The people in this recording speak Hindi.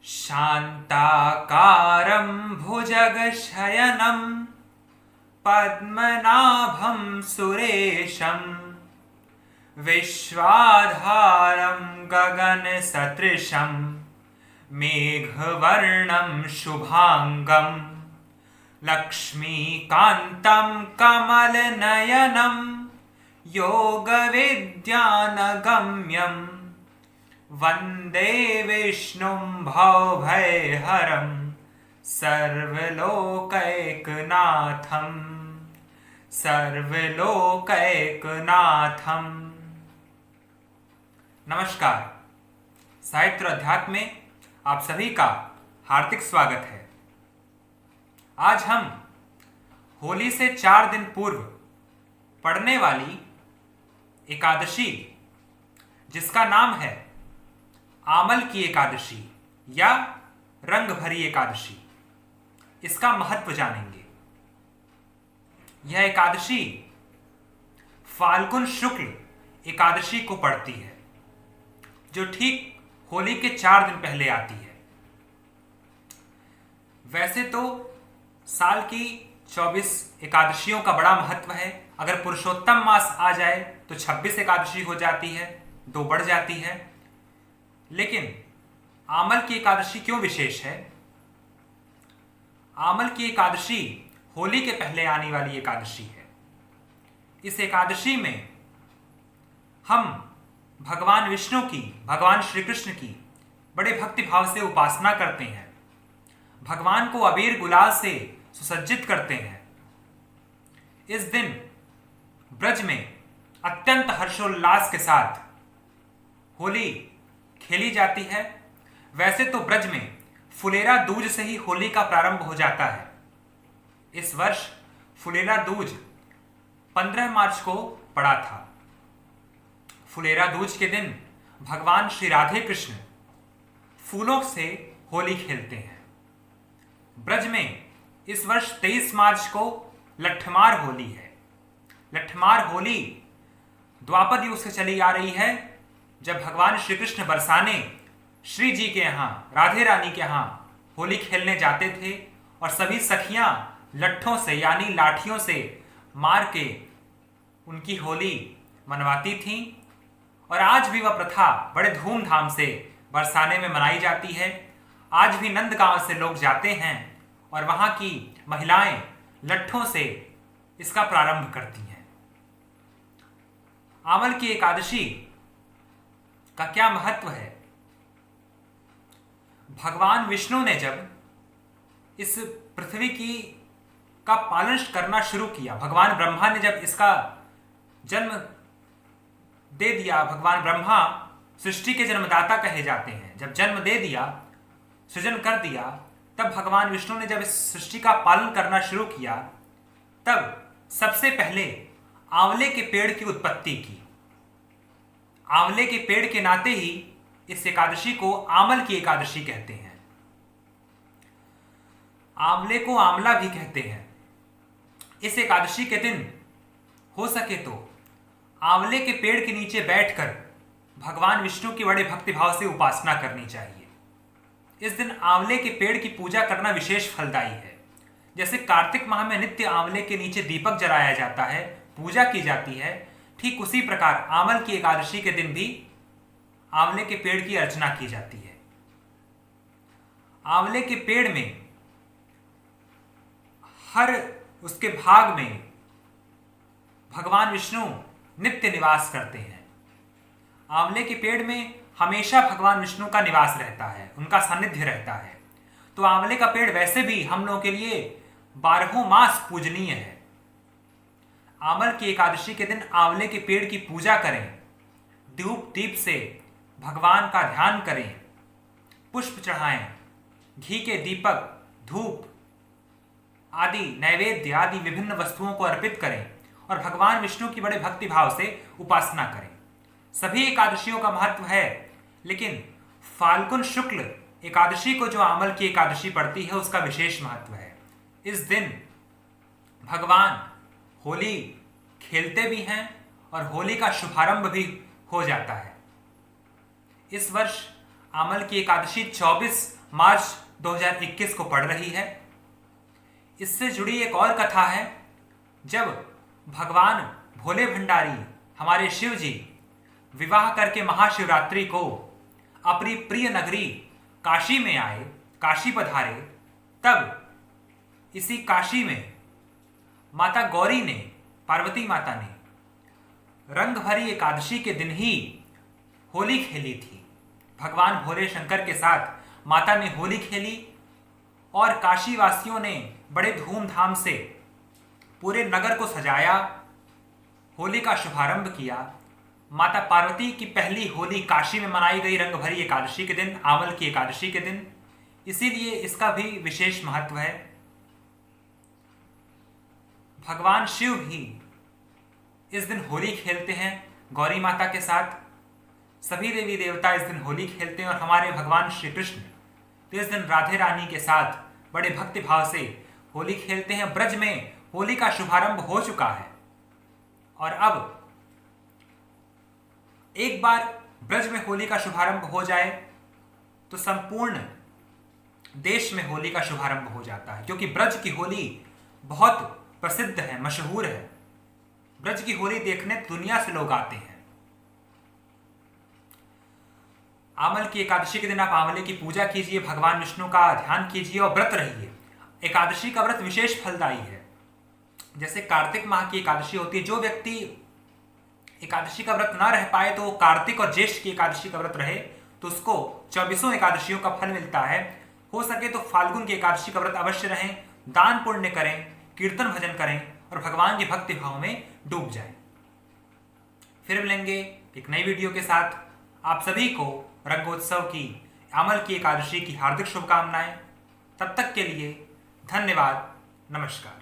शान्ताकारं भुजगशयनं पद्मनाभं सुरेशं विश्वाधारं गगनसदृशं मेघवर्णं शुभांगं लक्ष्मीकान्तं कमलनयनं योगविद्यानगम्यं वन्दे विष्णुं भवभयहरं सर्वलोकैकनाथं। नमस्कार। साहित्य और अध्यात्म में आप सभी का हार्दिक स्वागत है। आज हम होली से 4 दिन पूर्व पड़ने वाली एकादशी, जिसका नाम है आमल की एकादशी या रंग भरी एकादशी, इसका महत्व जानेंगे। यह एकादशी फाल्गुन शुक्ल एकादशी को पड़ती है, जो ठीक होली के 4 दिन पहले आती है। वैसे तो साल की 24 एकादशियों का बड़ा महत्व है। अगर पुरुषोत्तम मास आ जाए तो 26 एकादशी हो जाती है, 2 बढ़ जाती है। लेकिन आमल की एकादशी क्यों विशेष है? आमल की एकादशी होली के पहले आने वाली एकादशी है। इस एकादशी में हम भगवान विष्णु की, भगवान श्री कृष्ण की बड़े भक्ति भाव से उपासना करते हैं। भगवान को अबीर गुलाल से सुसज्जित करते हैं। इस दिन ब्रज में अत्यंत हर्षोल्लास के साथ होली खेली जाती है। वैसे तो ब्रज में फुलेरा दूज से ही होली का प्रारंभ हो जाता है। इस वर्ष फुलेरा दूज 15 मार्च को पड़ा था। फुलेरा दूज के दिन भगवान श्री राधे कृष्ण फूलों से होली खेलते हैं। ब्रज में इस वर्ष 23 मार्च को लट्ठमार होली है। लट्ठमार होली द्वापर युग से चली आ रही है, जब भगवान श्री कृष्ण बरसाने श्री जी के यहाँ, राधे रानी के यहाँ होली खेलने जाते थे और सभी सखियां लट्ठों से यानी लाठियों से मार के उनकी होली मनवाती थीं। और आज भी वह प्रथा बड़े धूमधाम से बरसाने में मनाई जाती है। आज भी नंद गांव से लोग जाते हैं और वहां की महिलाएं लट्ठों से इसका प्रारंभ करती हैं। आमल की एकादशी का क्या महत्व है? भगवान विष्णु ने जब इस पृथ्वी की का पालन करना शुरू किया, भगवान ब्रह्मा ने जब इसका जन्म दे दिया, भगवान ब्रह्मा सृष्टि के जन्मदाता कहे जाते हैं, जब जन्म दे दिया, सृजन कर दिया, तब भगवान विष्णु ने जब इस सृष्टि का पालन करना शुरू किया, तब सबसे पहले आंवले के पेड़ की उत्पत्ति की। आंवले के पेड़ के नाते ही इस एकादशी को आमल की एकादशी कहते हैं। आंवले को आंवला भी कहते हैं। इस एकादशी के दिन हो सके तो आंवले के पेड़ के नीचे बैठकर भगवान विष्णु की बड़े भक्तिभाव से उपासना करनी चाहिए। इस दिन आंवले के पेड़ की पूजा करना विशेष फलदायी है। जैसे कार्तिक माह में नित्य आंवले के नीचे दीपक जलाया जाता है, पूजा की जाती है, ठीक उसी प्रकार आमल की एकादशी के दिन भी आंवले के पेड़ की अर्चना की जाती है। आंवले के पेड़ में हर उसके भाग में भगवान विष्णु नित्य निवास करते हैं। आंवले के पेड़ में हमेशा भगवान विष्णु का निवास रहता है, उनका सानिध्य रहता है। तो आंवले का पेड़ वैसे भी हम लोगों के लिए 12 मास पूजनीय है। आमल की एकादशी के दिन आंवले के पेड़ की पूजा करें, धूप दीप से भगवान का ध्यान करें, पुष्प चढ़ाएं, घी के दीपक, धूप आदि नैवेद्य आदि विभिन्न वस्तुओं को अर्पित करें और भगवान विष्णु की बड़े भक्ति भाव से उपासना करें। सभी एकादशियों का महत्व है, लेकिन फाल्गुन शुक्ल एकादशी को जो आमल की एकादशी पड़ती है, उसका विशेष महत्व है। इस दिन भगवान होली खेलते भी हैं और होली का शुभारंभ भी हो जाता है। इस वर्ष आमल की एकादशी 24 मार्च 2021 को पड़ रही है। इससे जुड़ी एक और कथा है। जब भगवान भोले भंडारी हमारे शिव जी विवाह करके महाशिवरात्रि को अपनी प्रिय नगरी काशी में आए, काशी पधारे, तब इसी काशी में माता गौरी ने, पार्वती माता ने रंग भरी एकादशी के दिन ही होली खेली थी। भगवान भोले शंकर के साथ माता ने होली खेली और काशी वासियों ने बड़े धूमधाम से पूरे नगर को सजाया, होली का शुभारंभ किया। माता पार्वती की पहली होली काशी में मनाई गई रंग भरी एकादशी के दिन, आमल की एकादशी के दिन, इसीलिए इसका भी विशेष महत्व है। भगवान शिव भी इस दिन होली खेलते हैं गौरी माता के साथ। सभी देवी देवता इस दिन होली खेलते हैं और हमारे भगवान श्री कृष्ण तो इस दिन राधे रानी के साथ बड़े भक्ति भाव से होली खेलते हैं। ब्रज में होली का शुभारंभ हो चुका है और अब एक बार ब्रज में होली का शुभारंभ हो जाए तो संपूर्ण देश में होली का शुभारंभ हो जाता है, क्योंकि ब्रज की होली बहुत प्रसिद्ध है, मशहूर है। ब्रज की होली देखने दुनिया से लोग आते हैं। आमल की एकादशी के दिन आप आंवले की पूजा कीजिए, भगवान विष्णु का ध्यान कीजिए और व्रत रहिए। एकादशी का व्रत विशेष फलदायी है। जैसे कार्तिक माह की एकादशी होती है, जो व्यक्ति एकादशी का व्रत ना रह पाए तो कार्तिक और ज्येष्ठ की एकादशी का व्रत रहे तो उसको 24 एकादशियों का फल मिलता है। हो सके तो फाल्गुन की एकादशी का व्रत अवश्य रहें, दान पुण्य करें, कीर्तन भजन करें और भगवान की भक्ति भाव में डूब जाएं। फिर मिलेंगे एक नई वीडियो के साथ। आप सभी को रंगोत्सव की, आमल की एकादशी की हार्दिक शुभकामनाएं। तब तक के लिए धन्यवाद, नमस्कार।